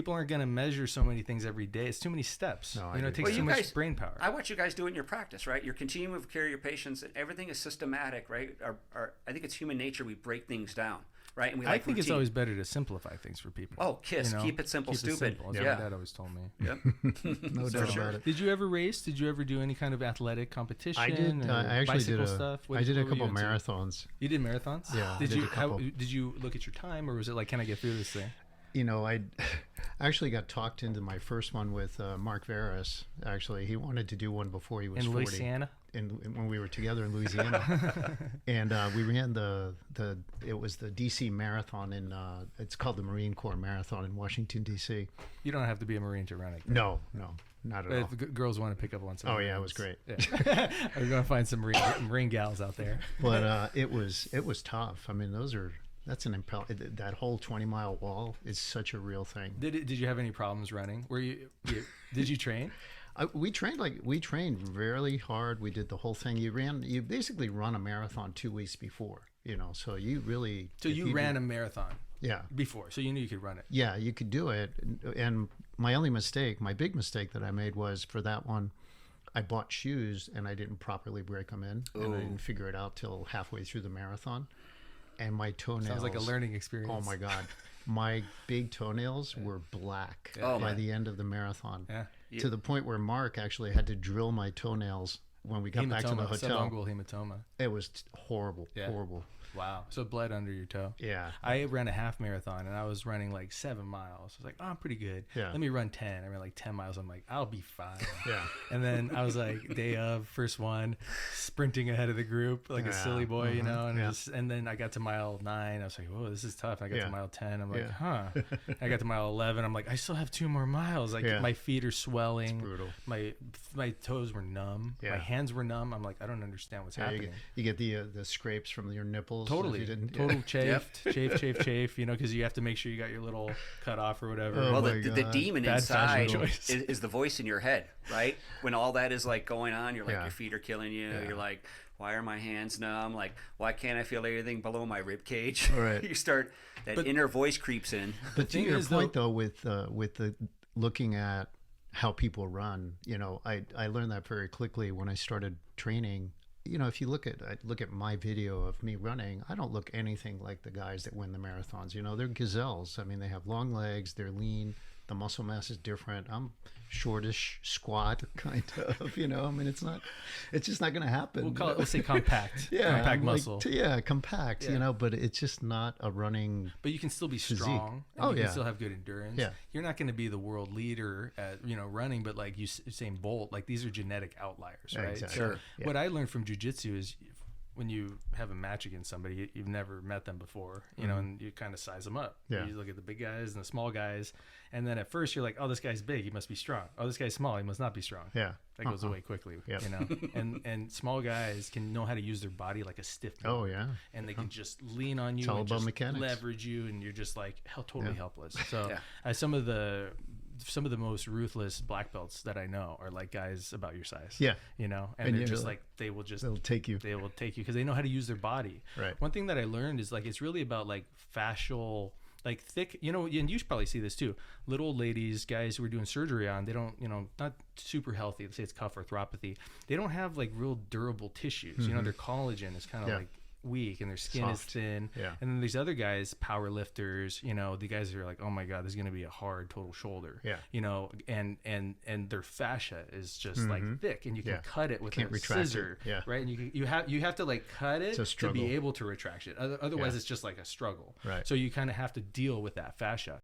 people aren't going to measure so many things every day. It's too many steps. No, it takes too much brain power. I watch you guys do it in your practice, right? You're continuing of care of your patients, and everything is systematic, right? I think it's human nature. We break things down, right? And we I think it's always better to simplify things for people. Oh, keep it simple, stupid. Simple. That's what my dad always told me. Yep. No doubt about it. Did you ever race? Did you ever do any kind of athletic competition? I did. I actually did stuff? I did a couple marathons. You did marathons? Yeah. Did you look at your time, or was it like, can I get through this thing? I actually got talked into my first one with Mark Veras. Actually, he wanted to do one before he was 40. In Louisiana? When we were together in Louisiana. And we ran it was the DC Marathon it's called the Marine Corps Marathon in Washington, D.C. You don't have to be a Marine to run it. No, not at all. If girls want to pick up on some. Oh, yeah, it was great. Yeah. We're going to find some Marine gals out there. But it was tough. I mean, that's that whole 20-mile wall is such a real thing. Did you have any problems running? Did you train? We trained really hard. We did the whole thing. You basically run a marathon 2 weeks before, so you really. So you ran a marathon. Yeah. Before, so you knew you could run it. Yeah, you could do it. And my big mistake that I made was for that one, I bought shoes and I didn't properly break them in, and I didn't figure it out till halfway through the marathon. And my toenails. Sounds like a learning experience. Oh my God. My big toenails were black by the end of the marathon. Yeah. To the point where Mark actually had to drill my toenails when we got back to the hotel. Subungual hematoma. It was horrible. Wow. So it bled under your toe. Yeah. I ran a half marathon and I was running like 7 miles. I was like, oh, I'm pretty good. Yeah. Let me run 10. I ran like 10 miles. I'm like, I'll be fine. Yeah. And then I was like, day of, first one, sprinting ahead of the group like a silly boy, and then I got to mile 9. I was like, whoa, this is tough. And I got to mile 10. I'm like, I got to mile 11. I'm like, I still have 2 more miles. Like my feet are swelling. It's brutal. My toes were numb. Yeah. My hands were numb. I'm like, I don't understand what's happening. You get the scrapes from your nipples. Totally. Total chafe, chafe, because you have to make sure you got your little cut off or whatever. Well, the demon inside is the voice in your head, right? When all that is like going on, you're like, your feet are killing you. Yeah. You're like, why are my hands numb? Like, why can't I feel anything below my rib cage? Right. You start, inner voice creeps in. But to your point though, with the looking at how people run, I learned that very quickly when I started training. If you look at my video of me running, I don't look anything like the guys that win the marathons. They're gazelles. I mean, they have long legs, they're lean, the muscle mass is different. I'm shortish, squat, kind of. I mean, it's just not going to happen. Let's say compact. Compact muscle. Compact. But it's just not a running. But you can still be physique. Strong. And you can still have good endurance. Yeah. You're not going to be the world leader at running, but like Usain Bolt, like these are genetic outliers, right? Exactly. So what I learned from jiu-jitsu is when you have a match against somebody, you've never met them before, and you kind of size them up. Yeah. You look at the big guys and the small guys, and then at first you're like, oh, this guy's big, he must be strong. Oh, this guy's small, he must not be strong. Yeah. That goes away quickly, Yep. And small guys can know how to use their body like a stiff ball. Oh, yeah. And they can just lean on you it's all and about just mechanics. leverage you, and you're just like totally helpless. So some of the most ruthless black belts that I know are like guys about your size. Yeah. And they're just like, they'll take you because they know how to use their body. Right. One thing that I learned is like, it's really about like fascial, like thick, and you should probably see this too. Little ladies, guys who are doing surgery on, they don't, not super healthy. Let's say it's cuff arthropathy. They don't have like real durable tissues. Mm-hmm. Their collagen is kind of like weak and their skin is thin. Yeah. And then these other guys, power lifters, the guys who are like, oh my God, this is going to be a hard total shoulder. Yeah. And their fascia is just like thick, and you can cut it with a scissor. Yeah. Right. And you have to like cut it to be able to retract it. Otherwise it's just like a struggle. Right. So you kind of have to deal with that fascia.